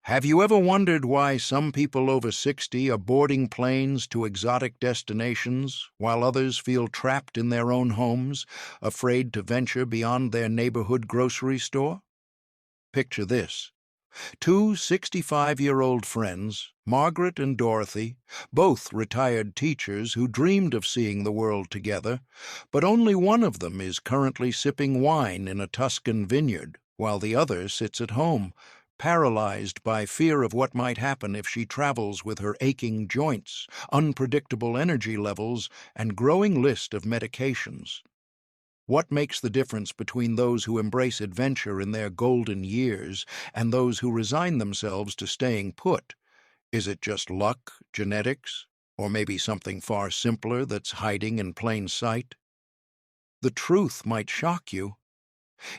Have you ever wondered why some people over 60 are boarding planes to exotic destinations, while others feel trapped in their own homes, afraid to venture beyond their neighborhood grocery store? Picture this. Two 65-year-old friends, Margaret and Dorothy, both retired teachers who dreamed of seeing the world together, but only one of them is currently sipping wine in a Tuscan vineyard, while the other sits at home, paralyzed by fear of what might happen if she travels with her aching joints, unpredictable energy levels, and growing list of medications. What makes the difference between those who embrace adventure in their golden years and those who resign themselves to staying put? Is it just luck, genetics, or maybe something far simpler that's hiding in plain sight? The truth might shock you.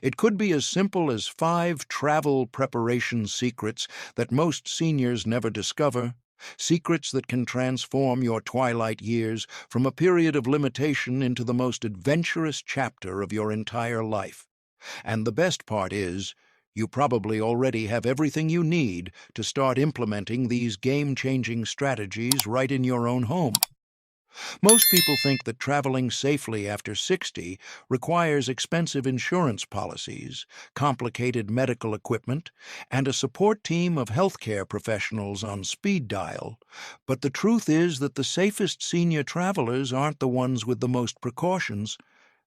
It could be as simple as 5 travel preparation secrets that most seniors never discover, secrets that can transform your twilight years from a period of limitation into the most adventurous chapter of your entire life. And the best part is, you probably already have everything you need to start implementing these game-changing strategies right in your own home. Most people think that traveling safely after 60 requires expensive insurance policies, complicated medical equipment, and a support team of healthcare professionals on speed dial. But the truth is that the safest senior travelers aren't the ones with the most precautions.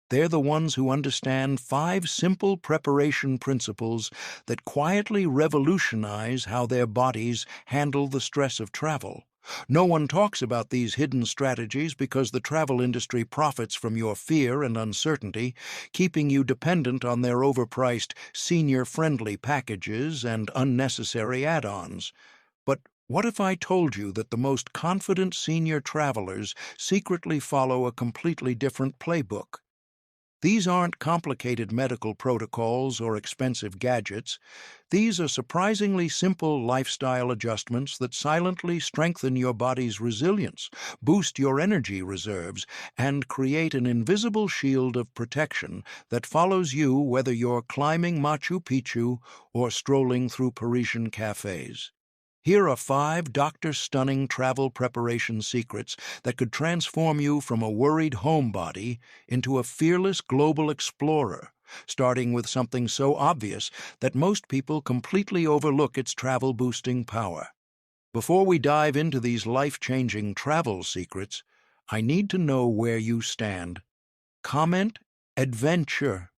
They're the ones who understand 5 simple preparation principles that quietly revolutionize how their bodies handle the stress of travel. No one talks about these hidden strategies because the travel industry profits from your fear and uncertainty, keeping you dependent on their overpriced, senior-friendly packages and unnecessary add-ons. But what if I told you that the most confident senior travelers secretly follow a completely different playbook? These aren't complicated medical protocols or expensive gadgets. These are surprisingly simple lifestyle adjustments that silently strengthen your body's resilience, boost your energy reserves, and create an invisible shield of protection that follows you whether you're climbing Machu Picchu or strolling through Parisian cafes. Here are 5 doctor-stunning travel preparation secrets that could transform you from a worried homebody into a fearless global explorer, starting with something so obvious that most people completely overlook its travel-boosting power. Before we dive into these life-changing travel secrets, I need to know where you stand. Comment adventure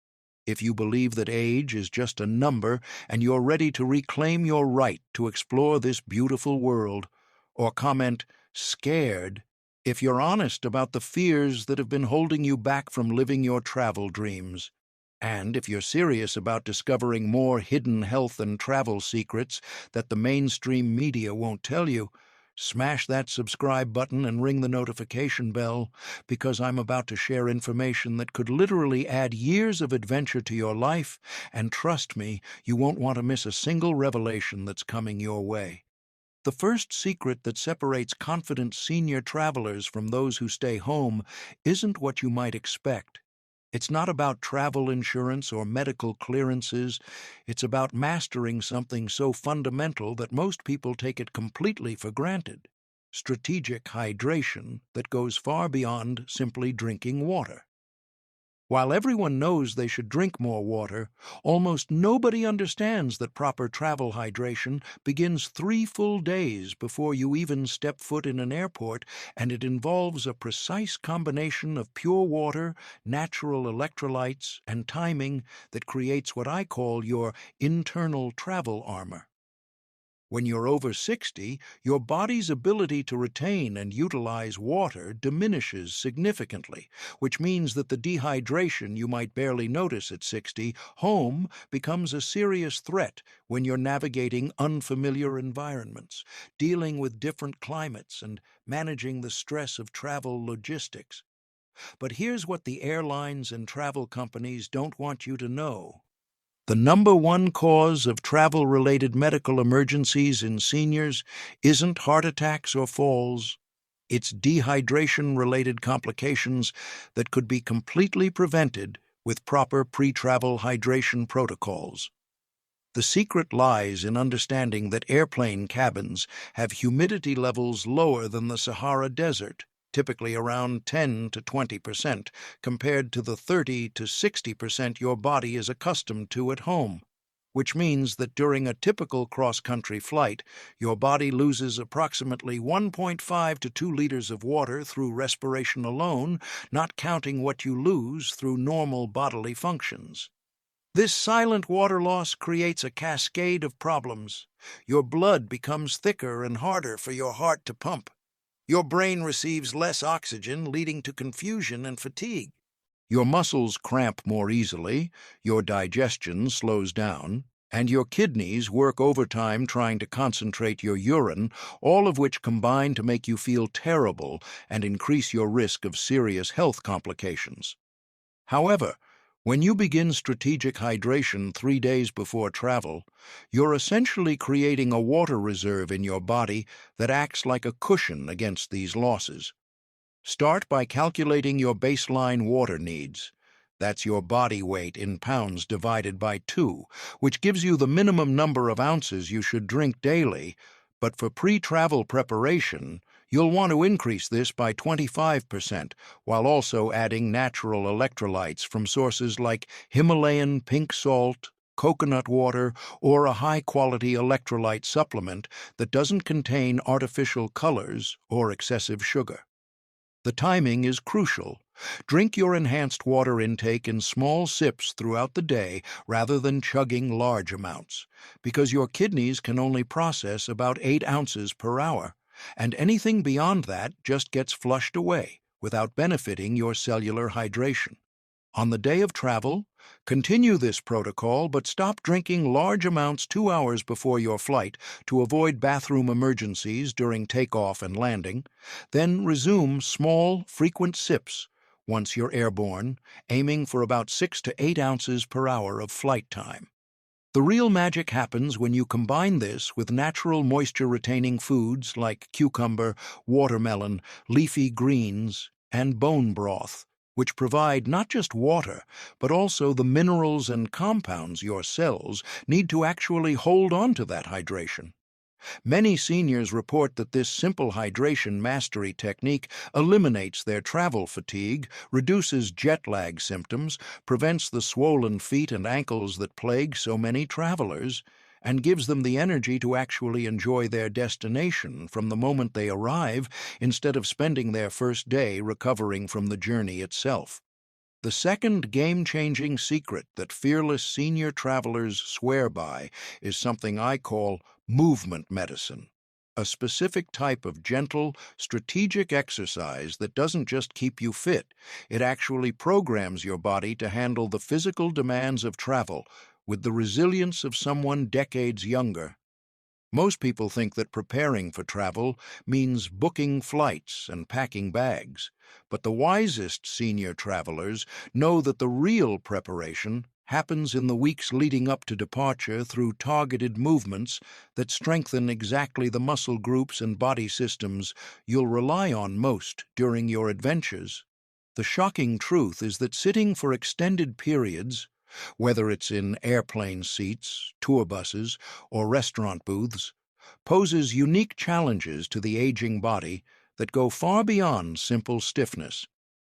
if you believe that age is just a number and you're ready to reclaim your right to explore this beautiful world. Or comment scared if you're honest about the fears that have been holding you back from living your travel dreams. And if you're serious about discovering more hidden health and travel secrets that the mainstream media won't tell you, smash that subscribe button and ring the notification bell, because I'm about to share information that could literally add years of adventure to your life, and trust me, you won't want to miss a single revelation that's coming your way. The first secret that separates confident senior travelers from those who stay home isn't what you might expect. It's not about travel insurance or medical clearances. It's about mastering something so fundamental that most people take it completely for granted: strategic hydration that goes far beyond simply drinking water. While everyone knows they should drink more water, almost nobody understands that proper travel hydration begins 3 full days before you even step foot in an airport, and it involves a precise combination of pure water, natural electrolytes, and timing that creates what I call your internal travel armor. When you're over 60, your body's ability to retain and utilize water diminishes significantly, which means that the dehydration you might barely notice at 60 home becomes a serious threat when you're navigating unfamiliar environments, dealing with different climates, and managing the stress of travel logistics. But here's what the airlines and travel companies don't want you to know. The number one cause of travel-related medical emergencies in seniors isn't heart attacks or falls. It's dehydration-related complications that could be completely prevented with proper pre-travel hydration protocols. The secret lies in understanding that airplane cabins have humidity levels lower than the Sahara Desert, typically around 10 to 20%, compared to the 30 to 60% your body is accustomed to at home, which means that during a typical cross-country flight, your body loses approximately 1.5 to 2 liters of water through respiration alone, not counting what you lose through normal bodily functions. This silent water loss creates a cascade of problems. Your blood becomes thicker and harder for your heart to pump. Your brain receives less oxygen, leading to confusion and fatigue. Your muscles cramp more easily, your digestion slows down, and your kidneys work overtime trying to concentrate your urine, all of which combine to make you feel terrible and increase your risk of serious health complications. However, when you begin strategic hydration 3 days before travel, you're essentially creating a water reserve in your body that acts like a cushion against these losses. Start by calculating your baseline water needs. That's your body weight in pounds divided by 2, which gives you the minimum number of ounces you should drink daily, but for pre-travel preparation, you'll want to increase this by 25%, while also adding natural electrolytes from sources like Himalayan pink salt, coconut water, or a high-quality electrolyte supplement that doesn't contain artificial colors or excessive sugar. The timing is crucial. Drink your enhanced water intake in small sips throughout the day rather than chugging large amounts, because your kidneys can only process about 8 ounces per hour, and anything beyond that just gets flushed away without benefiting your cellular hydration. On the day of travel, continue this protocol but stop drinking large amounts 2 hours before your flight to avoid bathroom emergencies during takeoff and landing. Then resume small, frequent sips once you're airborne, aiming for about 6 to 8 ounces per hour of flight time. The real magic happens when you combine this with natural moisture-retaining foods like cucumber, watermelon, leafy greens, and bone broth, which provide not just water, but also the minerals and compounds your cells need to actually hold on to that hydration. Many seniors report that this simple hydration mastery technique eliminates their travel fatigue, reduces jet lag symptoms, prevents the swollen feet and ankles that plague so many travelers, and gives them the energy to actually enjoy their destination from the moment they arrive instead of spending their first day recovering from the journey itself. The second game-changing secret that fearless senior travelers swear by is something I call movement medicine, a specific type of gentle, strategic exercise that doesn't just keep you fit, it actually programs your body to handle the physical demands of travel with the resilience of someone decades younger. Most people think that preparing for travel means booking flights and packing bags, but the wisest senior travelers know that the real preparation happens in the weeks leading up to departure through targeted movements that strengthen exactly the muscle groups and body systems you'll rely on most during your adventures. The shocking truth is that sitting for extended periods, whether it's in airplane seats, tour buses, or restaurant booths, poses unique challenges to the aging body that go far beyond simple stiffness.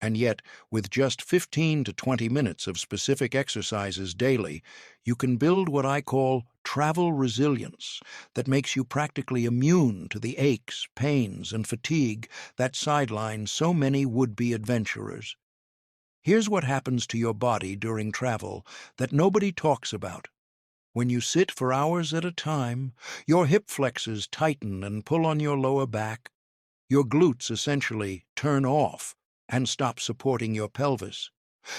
And yet, with just 15 to 20 minutes of specific exercises daily, you can build what I call travel resilience that makes you practically immune to the aches, pains, and fatigue that sideline so many would-be adventurers. Here's what happens to your body during travel that nobody talks about. When you sit for hours at a time, your hip flexors tighten and pull on your lower back. Your glutes essentially turn off and stop supporting your pelvis.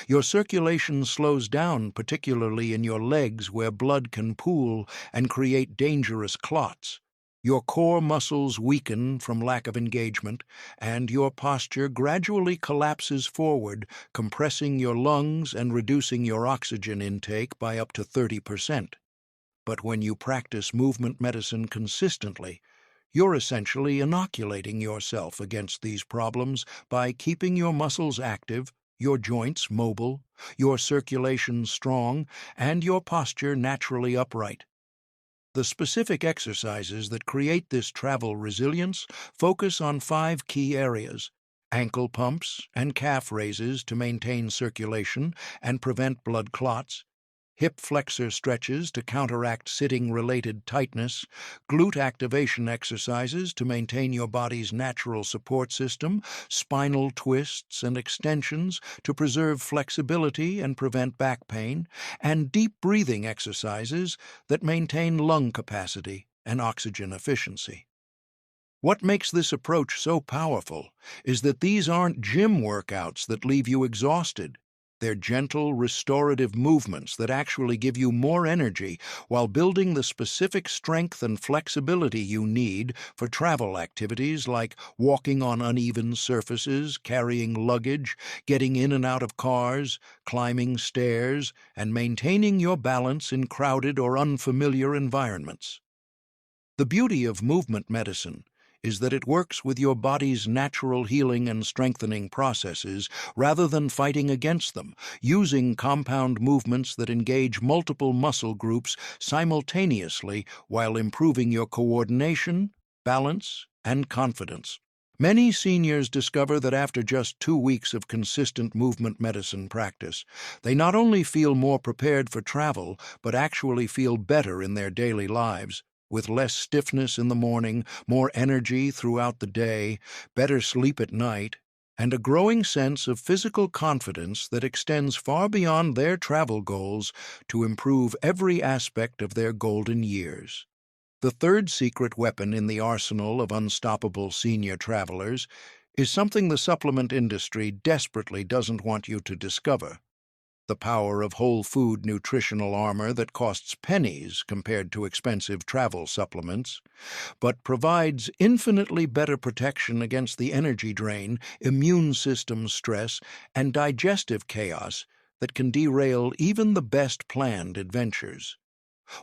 Your circulation slows down, particularly in your legs where blood can pool and create dangerous clots. Your core muscles weaken from lack of engagement, and your posture gradually collapses forward, compressing your lungs and reducing your oxygen intake by up to 30%. But when you practice movement medicine consistently, you're essentially inoculating yourself against these problems by keeping your muscles active, your joints mobile, your circulation strong, and your posture naturally upright. The specific exercises that create this travel resilience focus on 5 key areas: ankle pumps and calf raises to maintain circulation and prevent blood clots, hip flexor stretches to counteract sitting-related tightness, glute activation exercises to maintain your body's natural support system, spinal twists and extensions to preserve flexibility and prevent back pain, and deep breathing exercises that maintain lung capacity and oxygen efficiency. What makes this approach so powerful is that these aren't gym workouts that leave you exhausted. They're gentle, restorative movements that actually give you more energy while building the specific strength and flexibility you need for travel activities like walking on uneven surfaces, carrying luggage, getting in and out of cars, climbing stairs, and maintaining your balance in crowded or unfamiliar environments. The beauty of movement medicine is that it works with your body's natural healing and strengthening processes rather than fighting against them, using compound movements that engage multiple muscle groups simultaneously while improving your coordination, balance, and confidence. Many seniors discover that after just 2 weeks of consistent movement medicine practice, they not only feel more prepared for travel, but actually feel better in their daily lives, with less stiffness in the morning, more energy throughout the day, better sleep at night, and a growing sense of physical confidence that extends far beyond their travel goals to improve every aspect of their golden years. The third secret weapon in the arsenal of unstoppable senior travelers is something the supplement industry desperately doesn't want you to discover: the power of whole food nutritional armor that costs pennies compared to expensive travel supplements, but provides infinitely better protection against the energy drain, immune system stress, and digestive chaos that can derail even the best planned adventures.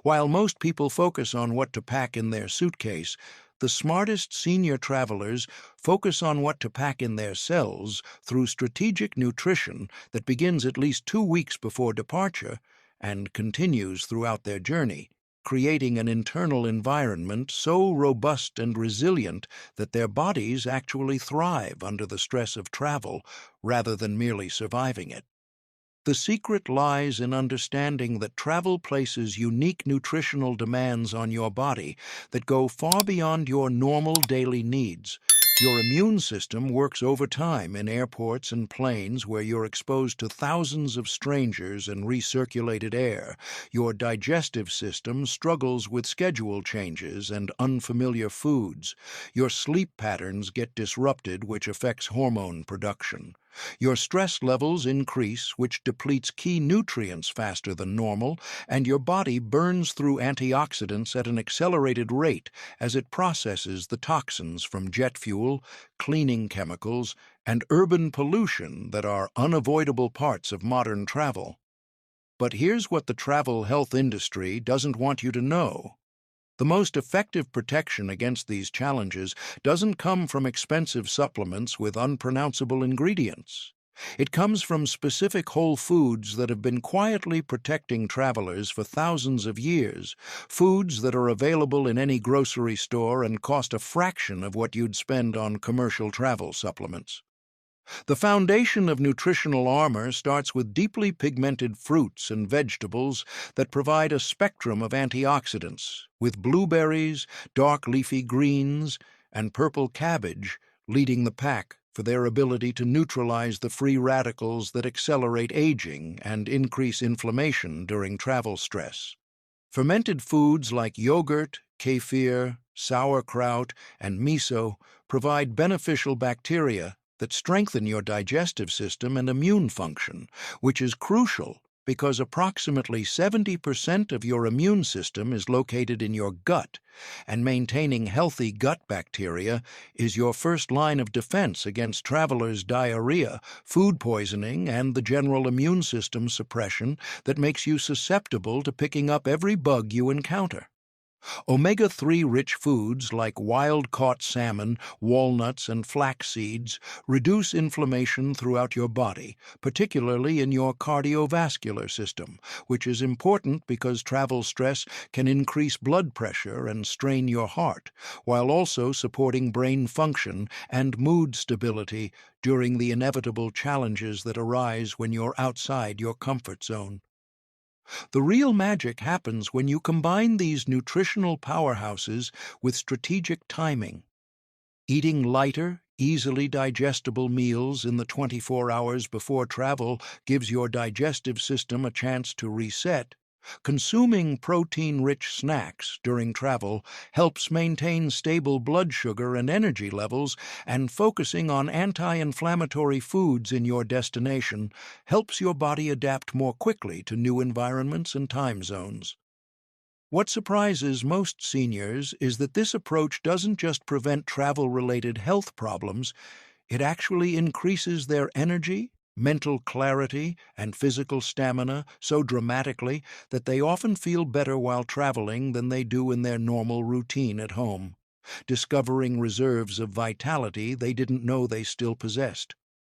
While most people focus on what to pack in their suitcase, the smartest senior travelers focus on what to pack in their cells through strategic nutrition that begins at least 2 weeks before departure and continues throughout their journey, creating an internal environment so robust and resilient that their bodies actually thrive under the stress of travel rather than merely surviving it. The secret lies in understanding that travel places unique nutritional demands on your body that go far beyond your normal daily needs. Your immune system works overtime in airports and planes where you're exposed to thousands of strangers and recirculated air. Your digestive system struggles with schedule changes and unfamiliar foods. Your sleep patterns get disrupted, which affects hormone production. Your stress levels increase, which depletes key nutrients faster than normal, and your body burns through antioxidants at an accelerated rate as it processes the toxins from jet fuel, cleaning chemicals, and urban pollution that are unavoidable parts of modern travel. But here's what the travel health industry doesn't want you to know. The most effective protection against these challenges doesn't come from expensive supplements with unpronounceable ingredients. It comes from specific whole foods that have been quietly protecting travelers for thousands of years, foods that are available in any grocery store and cost a fraction of what you'd spend on commercial travel supplements. The foundation of nutritional armor starts with deeply pigmented fruits and vegetables that provide a spectrum of antioxidants, with blueberries, dark leafy greens, and purple cabbage leading the pack for their ability to neutralize the free radicals that accelerate aging and increase inflammation during travel stress. Fermented foods like yogurt, kefir, sauerkraut, and miso provide beneficial bacteria that strengthen your digestive system and immune function, which is crucial because approximately 70% of your immune system is located in your gut, and maintaining healthy gut bacteria is your first line of defense against travelers' diarrhea, food poisoning, and the general immune system suppression that makes you susceptible to picking up every bug you encounter. Omega-3 rich foods like wild-caught salmon, walnuts, and flax seeds reduce inflammation throughout your body, particularly in your cardiovascular system, which is important because travel stress can increase blood pressure and strain your heart, while also supporting brain function and mood stability during the inevitable challenges that arise when you're outside your comfort zone. The real magic happens when you combine these nutritional powerhouses with strategic timing. Eating lighter, easily digestible meals in the 24 hours before travel gives your digestive system a chance to reset. Consuming protein-rich snacks during travel helps maintain stable blood sugar and energy levels, and focusing on anti-inflammatory foods in your destination helps your body adapt more quickly to new environments and time zones. What surprises most seniors is that this approach doesn't just prevent travel-related health problems, it actually increases their energy, mental clarity, and physical stamina so dramatically that they often feel better while traveling than they do in their normal routine at home, discovering reserves of vitality they didn't know they still possessed.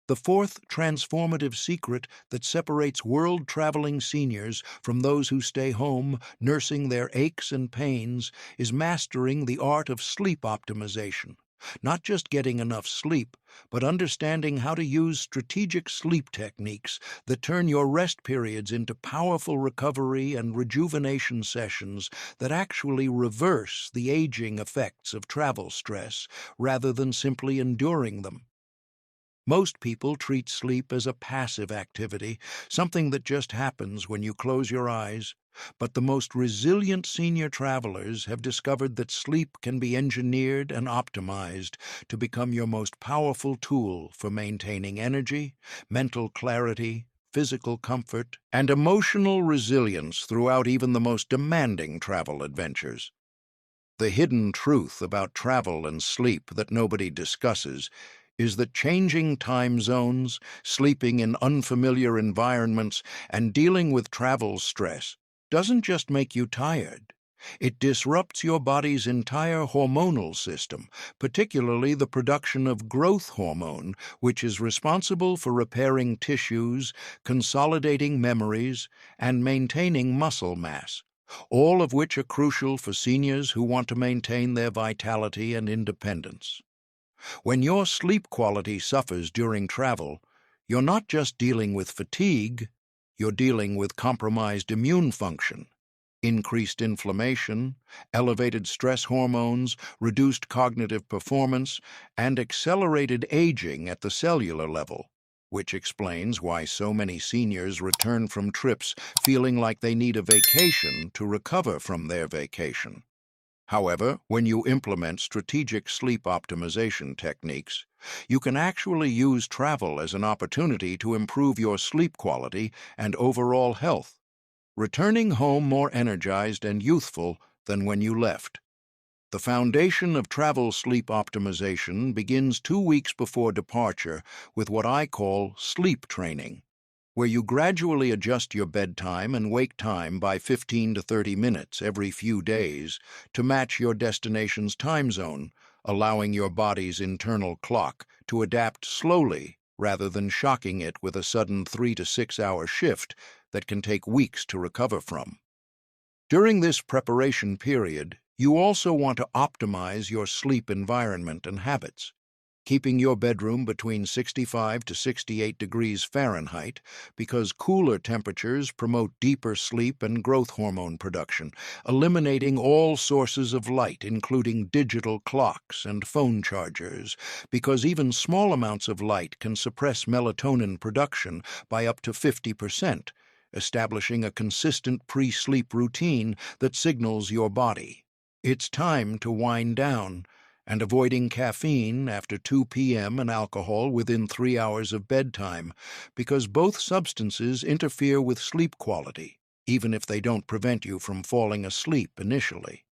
The fourth transformative secret that separates world-traveling seniors from those who stay home nursing their aches and pains is mastering the art of sleep optimization. Not just getting enough sleep, but understanding how to use strategic sleep techniques that turn your rest periods into powerful recovery and rejuvenation sessions that actually reverse the aging effects of travel stress rather than simply enduring them. Most people treat sleep as a passive activity, something that just happens when you close your eyes. But the most resilient senior travelers have discovered that sleep can be engineered and optimized to become your most powerful tool for maintaining energy, mental clarity, physical comfort, and emotional resilience throughout even the most demanding travel adventures. The hidden truth about travel and sleep that nobody discusses is that changing time zones, sleeping in unfamiliar environments, and dealing with travel stress doesn't just make you tired. It disrupts your body's entire hormonal system, particularly the production of growth hormone, which is responsible for repairing tissues, consolidating memories, and maintaining muscle mass, all of which are crucial for seniors who want to maintain their vitality and independence. When your sleep quality suffers during travel, you're not just dealing with fatigue, you're dealing with compromised immune function, increased inflammation, elevated stress hormones, reduced cognitive performance, and accelerated aging at the cellular level, which explains why so many seniors return from trips feeling like they need a vacation to recover from their vacation. However, when you implement strategic sleep optimization techniques, you can actually use travel as an opportunity to improve your sleep quality and overall health, returning home more energized and youthful than when you left. The foundation of travel sleep optimization begins 2 weeks before departure with what I call sleep training, where you gradually adjust your bedtime and wake time by 15 to 30 minutes every few days to match your destination's time zone, allowing your body's internal clock to adapt slowly rather than shocking it with a sudden 3 to 6 hour shift that can take weeks to recover from. During this preparation period, you also want to optimize your sleep environment and habits, keeping your bedroom between 65 to 68 degrees Fahrenheit because cooler temperatures promote deeper sleep and growth hormone production, eliminating all sources of light, including digital clocks and phone chargers, because even small amounts of light can suppress melatonin production by up to 50%, establishing a consistent pre-sleep routine that signals your body it's time to wind down, and avoiding caffeine after 2 p.m. and alcohol within 3 hours of bedtime, because both substances interfere with sleep quality, even if they don't prevent you from falling asleep initially.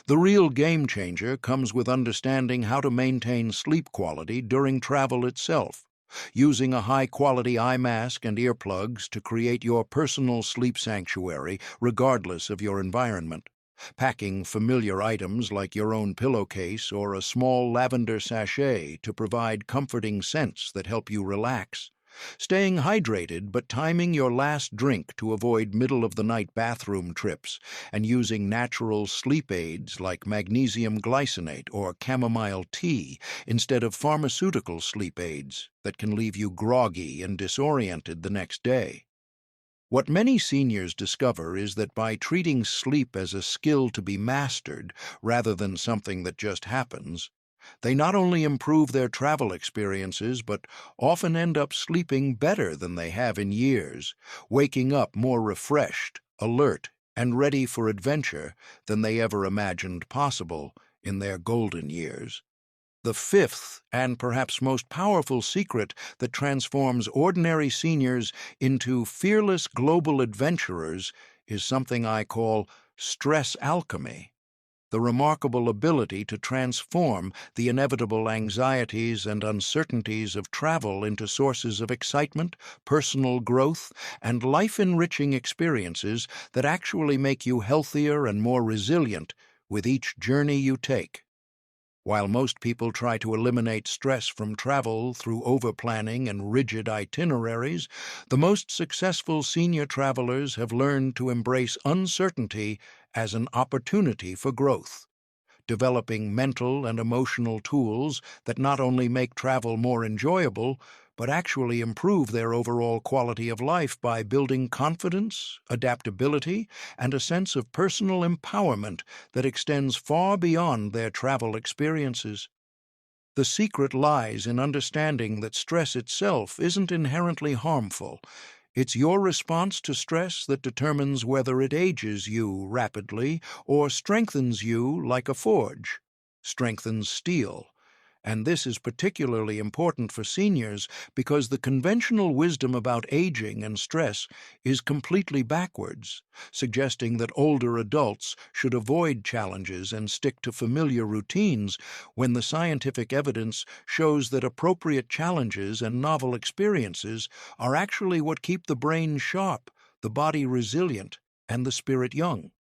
The real game changer comes with understanding how to maintain sleep quality during travel itself, using a high-quality eye mask and earplugs to create your personal sleep sanctuary regardless of your environment. packing familiar items like your own pillowcase or a small lavender sachet to provide comforting scents that help you relax, staying hydrated but timing your last drink to avoid middle-of-the-night bathroom trips, and using natural sleep aids like magnesium glycinate or chamomile tea instead of pharmaceutical sleep aids that can leave you groggy and disoriented the next day. What many seniors discover is that by treating sleep as a skill to be mastered rather than something that just happens, they not only improve their travel experiences but often end up sleeping better than they have in years, waking up more refreshed, alert, and ready for adventure than they ever imagined possible in their golden years. The fifth and perhaps most powerful secret that transforms ordinary seniors into fearless global adventurers is something I call stress alchemy, the remarkable ability to transform the inevitable anxieties and uncertainties of travel into sources of excitement, personal growth, and life-enriching experiences that actually make you healthier and more resilient with each journey you take. While most people try to eliminate stress from travel through overplanning and rigid itineraries, the most successful senior travelers have learned to embrace uncertainty as an opportunity for growth, developing mental and emotional tools that not only make travel more enjoyable, but actually improve their overall quality of life by building confidence, adaptability, and a sense of personal empowerment that extends far beyond their travel experiences. The secret lies in understanding that stress itself isn't inherently harmful. It's your response to stress that determines whether it ages you rapidly or strengthens you like a forge, strengthens steel. And this is particularly important for seniors because the conventional wisdom about aging and stress is completely backwards, suggesting that older adults should avoid challenges and stick to familiar routines when the scientific evidence shows that appropriate challenges and novel experiences are actually what keep the brain sharp, the body resilient, and the spirit young.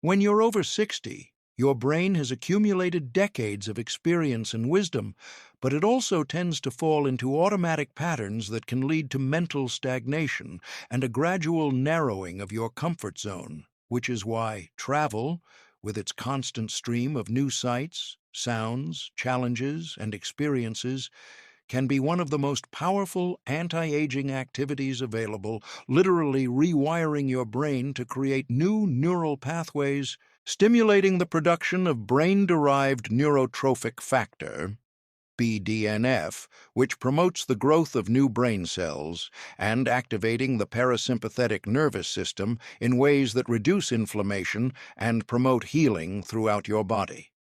When you're over 60, your brain has accumulated decades of experience and wisdom, but it also tends to fall into automatic patterns that can lead to mental stagnation and a gradual narrowing of your comfort zone, which is why travel, with its constant stream of new sights, sounds, challenges, and experiences, can be one of the most powerful anti-aging activities available, literally rewiring your brain to create new neural pathways, stimulating the production of brain-derived neurotrophic factor, BDNF, which promotes the growth of new brain cells, and activating the parasympathetic nervous system in ways that reduce inflammation and promote healing throughout your body.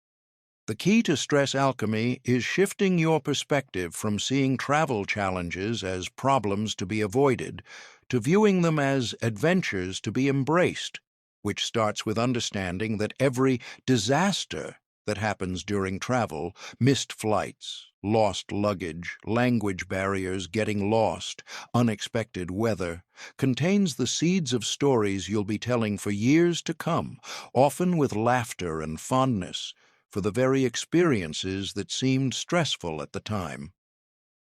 The key to stress alchemy is shifting your perspective from seeing travel challenges as problems to be avoided to viewing them as adventures to be embraced, which starts with understanding that every disaster that happens during travel, missed flights, lost luggage, language barriers, getting lost, unexpected weather, contains the seeds of stories you'll be telling for years to come, often with laughter and fondness, for the very experiences that seemed stressful at the time.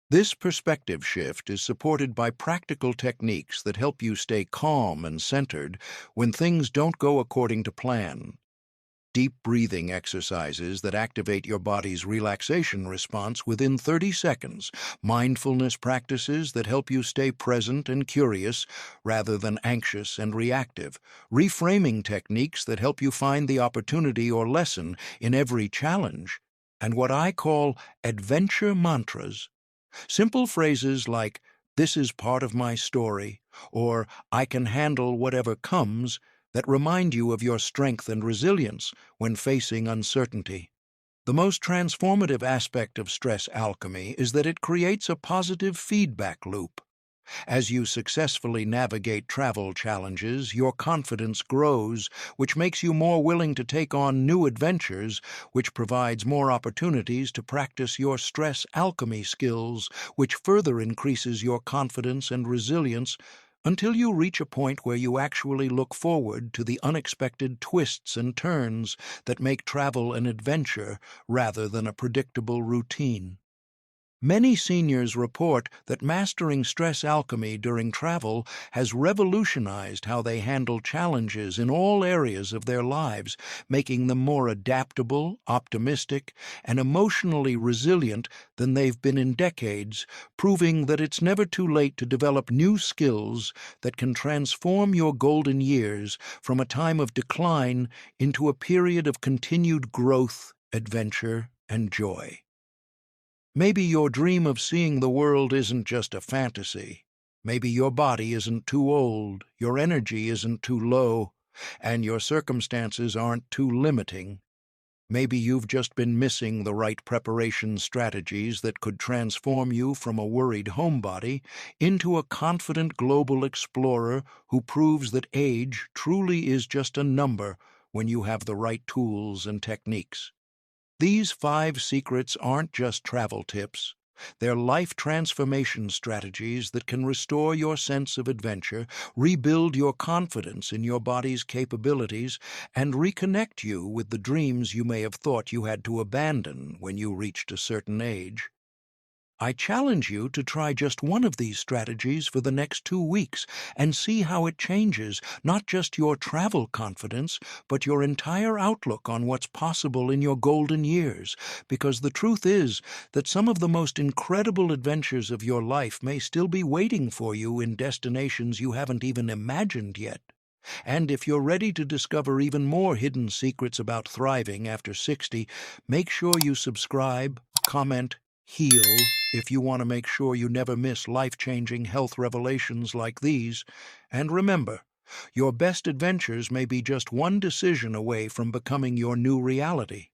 This perspective shift is supported by practical techniques that help you stay calm and centered when things don't go according to plan. Deep breathing exercises that activate your body's relaxation response within 30 seconds, mindfulness practices that help you stay present and curious rather than anxious and reactive, reframing techniques that help you find the opportunity or lesson in every challenge, and what I call adventure mantras. Simple phrases like, "This is part of my story," or "I can handle whatever comes," that remind you of your strength and resilience when facing uncertainty. The most transformative aspect of stress alchemy is that it creates a positive feedback loop. As you successfully navigate travel challenges, your confidence grows, which makes you more willing to take on new adventures, which provides more opportunities to practice your stress alchemy skills, which further increases your confidence and resilience, until you reach a point where you actually look forward to the unexpected twists and turns that make travel an adventure rather than a predictable routine. Many seniors report that mastering stress alchemy during travel has revolutionized how they handle challenges in all areas of their lives, making them more adaptable, optimistic, and emotionally resilient than they've been in decades, proving that it's never too late to develop new skills that can transform your golden years from a time of decline into a period of continued growth, adventure, and joy. Maybe your dream of seeing the world isn't just a fantasy. Maybe your body isn't too old, your energy isn't too low, and your circumstances aren't too limiting. Maybe you've just been missing the right preparation strategies that could transform you from a worried homebody into a confident global explorer who proves that age truly is just a number when you have the right tools and techniques. These 5 secrets aren't just travel tips. They're life transformation strategies that can restore your sense of adventure, rebuild your confidence in your body's capabilities, and reconnect you with the dreams you may have thought you had to abandon when you reached a certain age. I challenge you to try just one of these strategies for the next 2 weeks and see how it changes not just your travel confidence, but your entire outlook on what's possible in your golden years. Because the truth is that some of the most incredible adventures of your life may still be waiting for you in destinations you haven't even imagined yet. And if you're ready to discover even more hidden secrets about thriving after 60, make sure you subscribe, comment, heal if you want to make sure you never miss life-changing health revelations like these. And remember, your best adventures may be just one decision away from becoming your new reality.